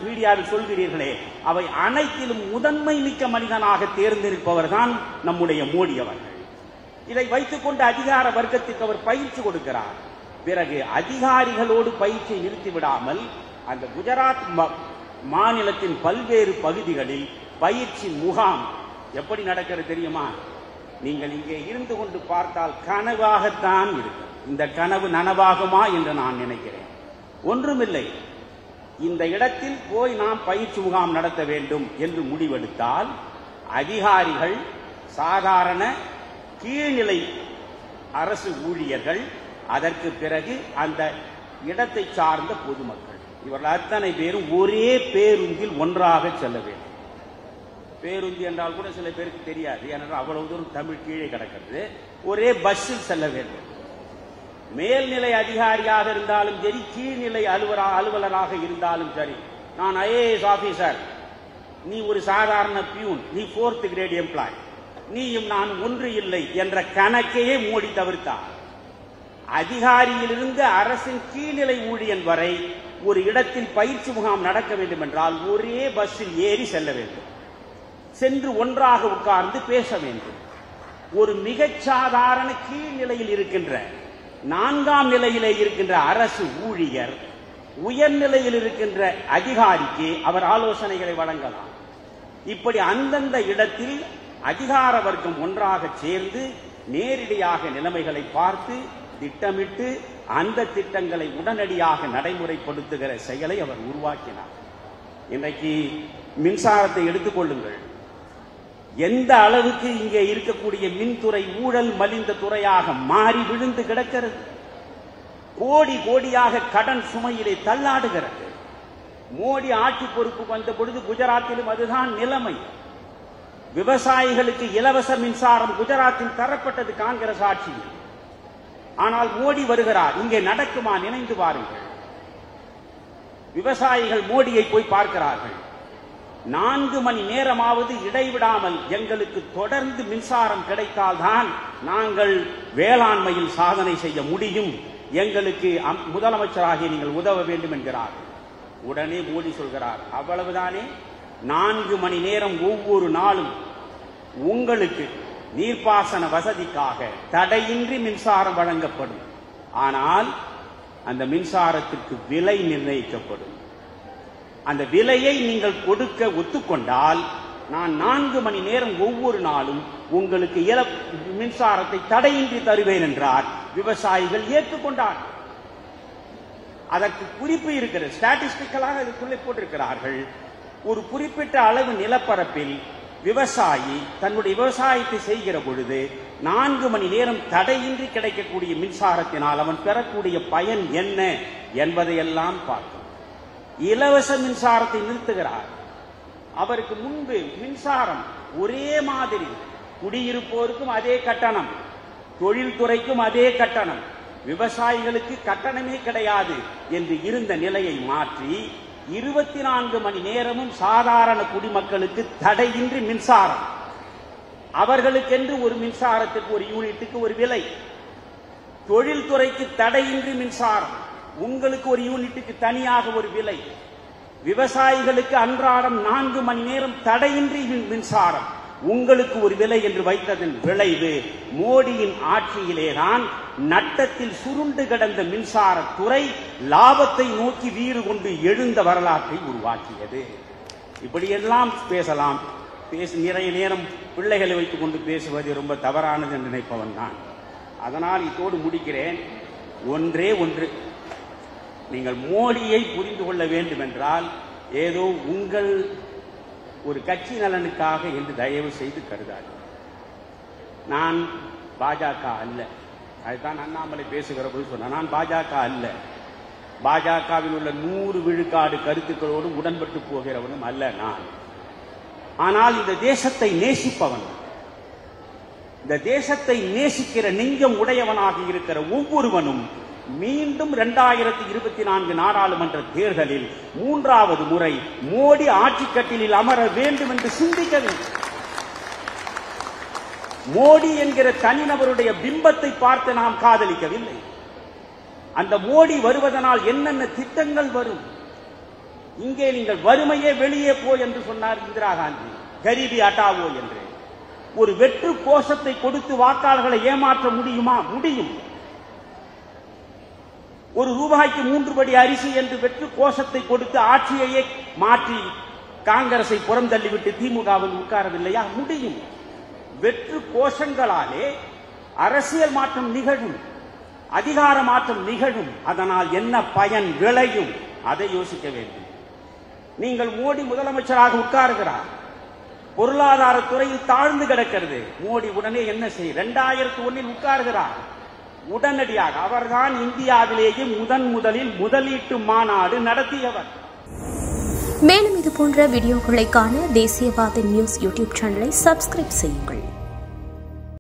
மீடியாவில் சொல்கிறீர்களே, அவை அனைத்திலும் முதன்மை மிக்க மனிதனாக தேர்ந்தெடுப்பவர் தான் நம்முடைய மோடி அவர்கள். இதை வைத்துக் கொண்டு அதிகார வர்க்கத்துக்கு அவர் பயிற்சி கொடுக்கிறார். பிறகு அதிகாரிகளோடு பயிற்சியை நிறுத்திவிடாமல் அந்த குஜராத் மாநிலத்தின் பல்வேறு பகுதிகளில் பயிற்சி முகாம் எப்படி நடக்கிறது தெரியுமா? நீங்கள் இங்கே இருந்து கொண்டு பார்த்தால் கனவாகத்தான் இருக்கும். இந்த கனவு நனவாகுமா என்று நான் நினைக்கிறேன். ஒன்றுமில்லை, இந்த இடத்தில் போய் நாம் பயிற்சி முகாம் நடத்த வேண்டும் என்று முடிவெடுத்தால் அதிகாரிகள், சாதாரண கீழ்நிலை அரசு ஊழியர்கள், அதற்கு பிறகு அந்த இடத்தை சார்ந்த பொதுமக்கள், இவர்கள் அத்தனை பேரும் ஒரே பேருந்தில் ஒன்றாக செல்ல வேண்டும். பேருந்து என்றால் கூட சில பேருக்கு தெரியாது, ஏனென்றால் அவ்வளவு தூரம் தமிழ் கீழே கிடக்கிறது. ஒரே பஸ்ஸில் செல்ல வேண்டும். மேல்நிலை அதிகாரியாக இருந்தாலும் சரி, கீழ்நிலை அலுவலராக இருந்தாலும் சரி, நான் ஐஏஎஸ் ஆபீசர், நீ ஒரு சாதாரண பியூன், நீ 4th கிரேட் எம்ப்ளாய், நீயும் நான் ஒன்று இல்லை என்ற கணக்கையே மோடி தவிர்த்தார். அதிகாரியிலிருந்து அரசின் கீழ்நிலை ஊழியன் வரை ஒரு இடத்தில் பயிற்சி முகாம் நடக்க வேண்டும் என்றால் ஒரே பஸ்ஸில் ஏறி செல்ல வேண்டும். சென்று ஒன்றாக உட்கார்ந்து பேச வேண்டும். ஒரு மிகச் சாதாரண கீழ்நிலையில் இருக்கின்ற 4ஆம் நிலையிலே இருக்கின்ற அரசு ஊழியர் உயர்நிலையில் இருக்கின்ற அதிகாரிக்கு அவர் ஆலோசனைகளை வழங்கலாம். இப்படி அந்தந்த இடத்தில் அதிகார வர்க்கம் ஒன்றாக சேர்ந்து நேரடியாக நிலைமைகளை பார்த்து திட்டமிட்டு அந்த திட்டங்களை உடனடியாக நடைமுறைப்படுத்துகிற செயலை அவர் உருவாக்கினார். இன்றைக்கு மின்சாரத்தை எடுத்துக்கொள்ளுங்கள். எந்த அளவுக்கு இங்கே இருக்கக்கூடிய மின்துறை ஊழல் மலிந்த துறையாக மாறி விழுந்து கிடக்கிறது. கோடி கோடியாக கடன் சுமையிலே தள்ளாடுகிறது. மோடி ஆட்சி பொறுப்பு வந்த பொழுது குஜராத்திலும் அதுதான் நிலைமை. விவசாயிகளுக்கு இலவச மின்சாரம் குஜராத்தில் தரப்பட்டது காங்கிரஸ் ஆட்சியில். ஆனால் மோடி வருகிறார். இங்கே நடக்குமா? நினைந்து பாருங்கள். விவசாயிகள் மோடியை போய் பார்க்கிறார்கள். 4 மணி நேரமாவது இடைவிடாமல் எங்களுக்கு தொடர்ந்து மின்சாரம் கிடைத்தால்தான் நாங்கள் வேளாண்மையில் சாதனை செய்ய முடியும், எங்களுக்கு முதலமைச்சராக நீங்கள் உதவ வேண்டும் என்கிறார். உடனே மோடி சொல்கிறார், அவ்வளவுதானே, 4 மணி நேரம் ஒவ்வொரு நாளும் உங்களுக்கு நீர்ப்பாசன வசதிக்காக தடையின்றி மின்சாரம் வழங்கப்படும். ஆனால் அந்த மின்சாரத்திற்கு விலை நிர்ணயிக்கப்படும். அந்த விலையை நீங்கள் கொடுக்க ஒத்துக்கொண்டால் நான் 4 மணி நேரம் ஒவ்வொரு நாளும் உங்களுக்கு மின்சாரத்தை தடையின்றி தருவேன் என்றார். விவசாயிகள் ஏற்றுக்கொண்டார். அதற்கு குறிப்பு இருக்கிறது. ஸ்டாட்டிஸ்டிக்கலாக இதுக்குள்ளே போட்டிருக்கிறார்கள். ஒரு குறிப்பிட்ட அளவு நிலப்பரப்பில் விவசாயி தன்னுடைய விவசாயத்தை செய்கிற பொழுது 4 மணி நேரம் தடையின்றி கிடைக்கக்கூடிய மின்சாரத்தினால் அவன் பெறக்கூடிய பயன் என்ன என்பதையெல்லாம் பார்க்கும். இலவச மின்சாரத்தை நிறுத்துகிறார். அவருக்கு முன்பு மின்சாரம் ஒரே மாதிரி, குடியிருப்போருக்கும் அதே கட்டணம், தொழில்துறைக்கும் அதே கட்டணம், விவசாயிகளுக்கு கட்டணமே கிடையாது என்று இருந்த நிலையை மாற்றி 24 மணி நேரமும் சாதாரண குடிமக்களுக்கு தடையின்றி மின்சாரம். அவர்களுக்கென்று ஒரு மின்சாரத்துக்கு ஒரு யூனிட்டுக்கு ஒரு விலை. தொழில்துறைக்கு தடையின்றி மின்சாரம், உங்களுக்கு ஒரு யூனிட்டுக்கு தனியாக ஒரு விலை. விவசாயிகளுக்கு அன்றாடம் 4 மணி நேரம் தடையின்றி மின்சாரம், உங்களுக்கு ஒரு விலை என்று வைத்ததன் விளைவு மோடியின் ஆட்சியிலேதான் நட்டத்தில் சுருண்டு கிடந்த மின்சாரத்துறை லாபத்தை நோக்கி வீறு கொண்டு எழுந்த வரலாற்றை உருவாக்கியது. இப்படியெல்லாம் பேசலாம். நிறைய நேரம் பிள்ளைகளை வைத்துக் கொண்டு பேசுவது ரொம்ப தவறானது என்று நினைப்பவன் தான். அதனால் இதோடு முடிக்கிறேன். ஒன்றே ஒன்று, நீங்கள் மோடியை புரிந்து கொள்ள வேண்டும் என்றால் ஏதோ உங்கள் ஒரு கட்சி நலனுக்காக என்று தயவு செய்து கருதாது. நான் பாஜக அல்ல. அதுதான் அண்ணாமலை பேசுகிற போது சொன்ன, நான் பாஜக அல்ல. பாஜகவில் உள்ள 100 விழுக்காடு கருத்துக்களோடு உடன்பட்டு போகிறவனும் அல்ல நான். ஆனால் இந்த தேசத்தை நேசிப்பவன், இந்த தேசத்தை நேசிக்கிற நெஞ்சம் உடையவனாக இருக்கிற ஒவ்வொருவனும் மீண்டும் 2024 நாடாளுமன்ற தேர்தலில் 3வது முறை மோடி ஆட்சி கட்டிலில் அமர வேண்டும் என்று சிந்திக்க வேண்டும். மோடி என்கிற தனிநபருடைய பிம்பத்தை பார்த்து நாம் காதலிக்கவில்லை. அந்த மோடி வருவதனால் என்னென்ன திட்டங்கள் வரும். இங்கே நீங்கள் வறுமையே வெளியே போ என்று சொன்னார் இந்திரா காந்தி, கரீபி ஹட்டாவோ என்று. ஒரு வெற்று கோஷத்தை கொடுத்து வாக்காளர்களை ஏமாற்ற முடியுமா? முடியும். ₹1 3 படி அரிசி என்று வெற்று கோஷத்தை கொடுத்து ஆட்சியையே மாற்றி காங்கிரஸை புறம் தள்ளிவிட்டு திமுகவில் உட்காரவில்லையா? முடியும். வெற்று கோஷங்களாலே அரசியல் மாற்றம் நிகழும், அதிகார மாற்றம் நிகழும். அதனால் என்ன பயன் விளையும் அதை யோசிக்க வேண்டும். நீங்கள் மோடி முதலமைச்சராக உட்காருகிறார், பொருளாதார துறையில் தாழ்ந்து கிடக்கிறது. மோடி உடனே என்ன செய்ய 2001 உட்காருகிறார். உடனடியாக அவர்தான் இந்தியாவிலேயே முதலில் முதலீட்டு மாநாடு நடத்தியவர். மேலும் இது போன்ற வீடியோக்களை காண தேசியவாத நியூஸ் யூடியூப் சேனலை சப்ஸ்கிரைப் செய்யுங்கள்.